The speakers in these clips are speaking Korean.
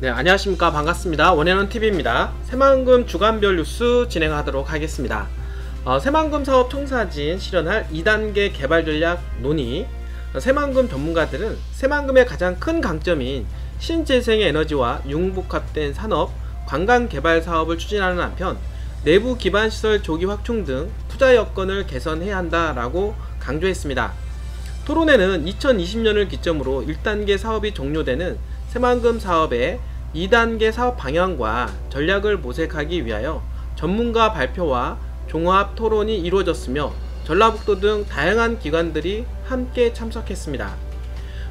네, 안녕하십니까. 반갑습니다. 원현원TV입니다. 새만금 주간별 뉴스 진행하도록 하겠습니다. 새만금 사업 청사진 실현할 2단계 개발 전략 논의. 새만금 전문가들은 새만금의 가장 큰 강점인 신재생 에너지와 융복합된 산업, 관광 개발 사업을 추진하는 한편 내부 기반 시설 조기 확충 등 투자 여건을 개선해야 한다라고 강조했습니다. 토론회는 2020년을 기점으로 1단계 사업이 종료되는 새만금 사업의 2단계 사업 방향과 전략을 모색하기 위하여 전문가 발표와 종합 토론이 이루어졌으며 전라북도 등 다양한 기관들이 함께 참석했습니다.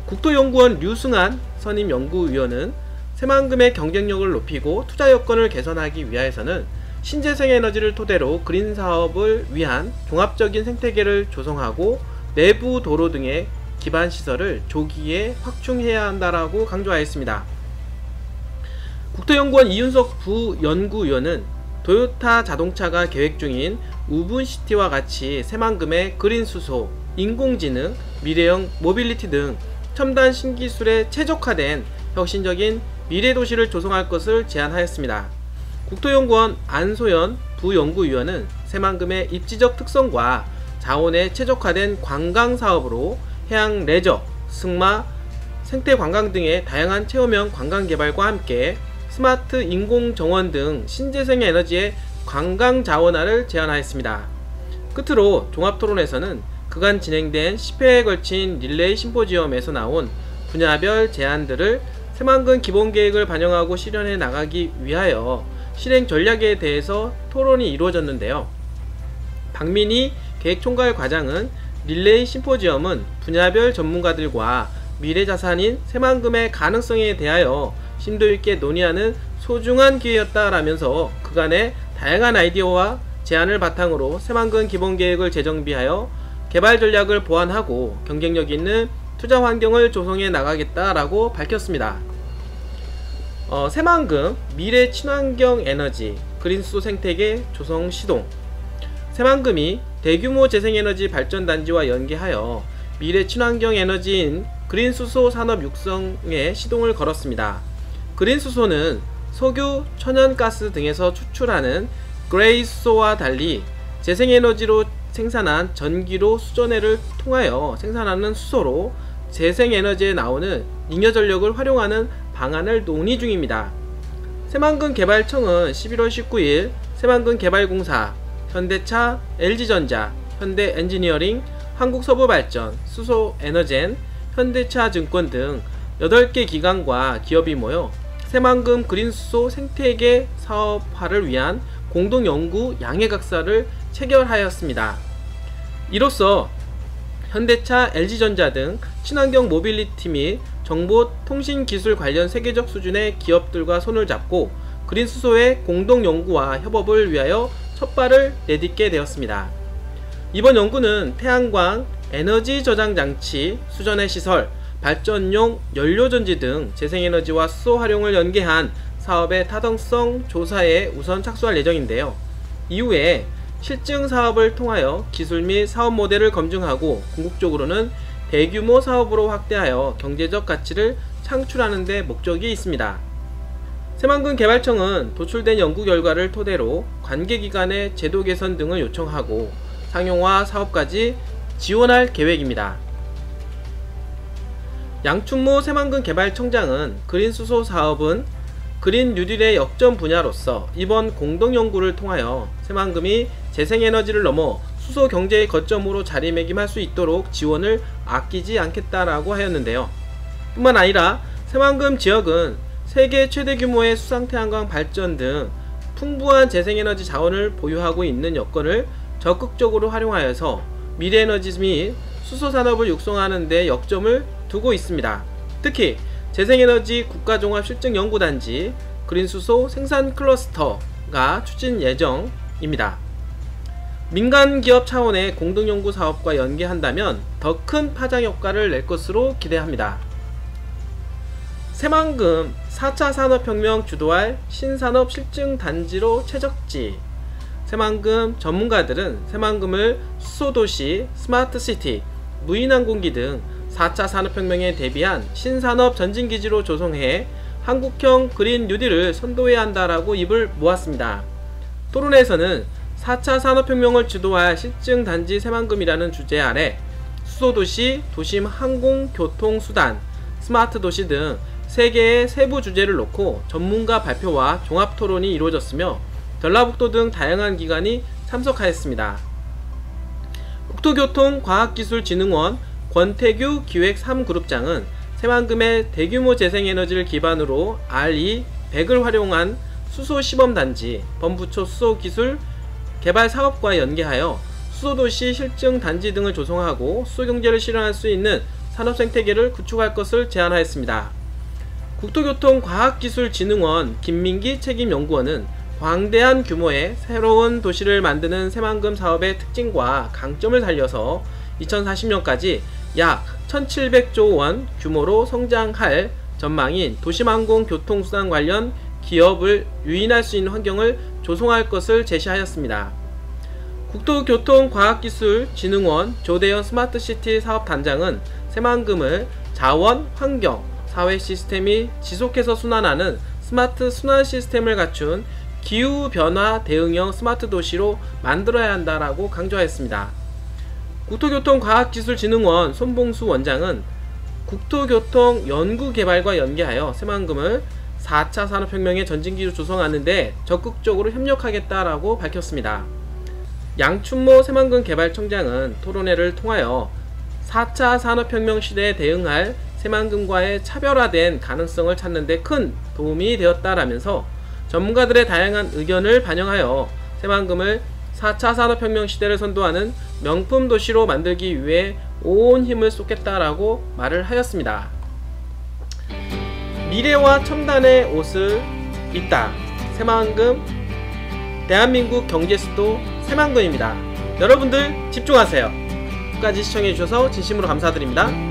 국토연구원 류승한 선임연구위원은 새만금의 경쟁력을 높이고 투자 여건을 개선하기 위해서는 신재생 에너지를 토대로 그린 사업을 위한 종합적인 생태계를 조성하고 내부 도로 등의 기반 시설을 조기에 확충해야 한다라고 강조하였습니다. 국토연구원 이윤석 부연구위원은 도요타 자동차가 계획 중인 우분시티와 같이 새만금의 그린 수소, 인공지능, 미래형 모빌리티 등 첨단 신기술에 최적화된 혁신적인 미래도시를 조성할 것을 제안하였습니다. 국토연구원 안소연 부연구위원은 새만금의 입지적 특성과 자원에 최적화된 관광사업으로 해양 레저, 승마, 생태관광 등의 다양한 체험형 관광개발과 함께 스마트 인공정원 등 신재생 에너지의 관광자원화를 제안하였습니다. 끝으로 종합토론에서는 그간 진행된 10회에 걸친 릴레이 심포지엄에서 나온 분야별 제안들을 새만금 기본계획을 반영하고 실현해 나가기 위하여 실행 전략에 대해서 토론이 이루어졌는데요. 박민희 계획총괄과장은 릴레이 심포지엄은 분야별 전문가들과 미래자산인 새만금의 가능성에 대하여 심도있게 논의하는 소중한 기회였다라면서 그간의 다양한 아이디어와 제안을 바탕으로 새만금 기본계획을 재정비하여 개발 전략을 보완하고 경쟁력 있는 투자 환경을 조성해 나가겠다라고 밝혔습니다. 새만금 미래 친환경 에너지 그린수소 생태계 조성 시동. 새만금이 대규모 재생에너지 발전단지와 연계하여 미래 친환경 에너지인 그린수소 산업 육성에 시동을 걸었습니다. 그린수소는 석유, 천연가스 등에서 추출하는 그레이 수소와 달리 재생에너지로 생산한 전기로 수전해를 통하여 생산하는 수소로 재생에너지에 나오는 잉여전력을 활용하는 방안을 논의 중입니다. 새만금 개발청은 11월 19일 새만금 개발공사, 현대차, LG전자, 현대엔지니어링, 한국서부발전, 수소에너젠, 현대차증권 등 8개 기관과 기업이 모여 새만금 그린수소 생태계 사업화를 위한 공동연구 양해각서를 체결하였습니다. 이로써 현대차, LG전자 등 친환경 모빌리티 및 정보통신기술 관련 세계적 수준의 기업들과 손을 잡고 그린수소의 공동연구와 협업을 위하여 첫발을 내딛게 되었습니다. 이번 연구는 태양광, 에너지 저장장치, 수전해 시설, 발전용 연료전지 등 재생에너지와 수소 활용을 연계한 사업의 타당성 조사에 우선 착수할 예정인데요. 이후에 실증 사업을 통하여 기술 및 사업 모델을 검증하고 궁극적으로는 대규모 사업으로 확대하여 경제적 가치를 창출하는 데 목적이 있습니다. 새만금 개발청은 도출된 연구 결과를 토대로 관계기관의 제도 개선 등을 요청하고 상용화 사업까지 지원할 계획입니다. 양춘모 새만금 개발청장은 그린수소 사업은 그린 뉴딜의 역점 분야로서 이번 공동연구를 통하여 새만금이 재생에너지를 넘어 수소 경제의 거점으로 자리매김할 수 있도록 지원을 아끼지 않겠다라고 하였는데요. 뿐만 아니라 새만금 지역은 세계 최대 규모의 수상태양광 발전 등 풍부한 재생에너지 자원을 보유하고 있는 여건을 적극적으로 활용하여서 미래에너지 및 수소산업을 육성하는 데 역점을 두고 있습니다. 특히 재생에너지 국가종합실증연구단지 그린수소 생산 클러스터가 추진 예정입니다. 민간기업 차원의 공동연구 사업과 연계한다면 더 큰 파장 효과를 낼 것으로 기대합니다. 새만금 4차 산업혁명 주도할 신산업 실증단지로 최적지. 새만금 전문가들은 새만금을 수소도시, 스마트시티, 무인항공기 등 4차 산업혁명에 대비한 신산업 전진기지로 조성해 한국형 그린 뉴딜을 선도해야 한다라고 입을 모았습니다. 토론회에서는 4차 산업혁명을 주도할 실증단지 새만금이라는 주제 아래 수소도시, 도심 항공교통수단, 스마트도시 등 3개의 세부 주제를 놓고 전문가 발표와 종합토론이 이루어졌으며 전라북도 등 다양한 기관이 참석하였습니다. 국토교통과학기술진흥원 권태규 기획 3그룹장은 새만금의 대규모 재생에너지를 기반으로 RE100을 활용한 수소시범단지, 범부초 수소기술 개발사업과 연계하여 수소도시 실증단지 등을 조성하고 수소경제를 실현할 수 있는 산업생태계를 구축할 것을 제안하였습니다. 국토교통과학기술진흥원 김민기 책임연구원은 광대한 규모의 새로운 도시를 만드는 새만금 사업의 특징과 강점을 살려서 2040년까지 약 1700조 원 규모로 성장할 전망인 도심항공교통수단 관련 기업을 유인할 수 있는 환경을 조성할 것을 제시하였습니다. 국토교통과학기술진흥원 조대현 스마트시티 사업단장은 새만금을 자원, 환경, 사회 시스템이 지속해서 순환하는 스마트 순환 시스템을 갖춘 기후변화 대응형 스마트 도시로 만들어야 한다라고 강조하였습니다. 국토교통과학기술진흥원 손봉수 원장은 국토교통 연구개발과 연계하여 새만금을 4차 산업혁명의 전진기로 조성하는 데 적극적으로 협력하겠다라고 밝혔습니다. 양춘모 새만금 개발청장은 토론회를 통하여 4차 산업혁명 시대에 대응할 새만금과의 차별화된 가능성을 찾는 데 큰 도움이 되었다라면서 전문가들의 다양한 의견을 반영하여 새만금을 4차 산업혁명 시대를 선도하는 명품 도시로 만들기 위해 온 힘을 쏟겠다라고 말을 하였습니다. 미래와 첨단의 옷을 입다. 새만금 대한민국 경제수도 새만금입니다. 여러분들 집중하세요. 끝까지 시청해주셔서 진심으로 감사드립니다.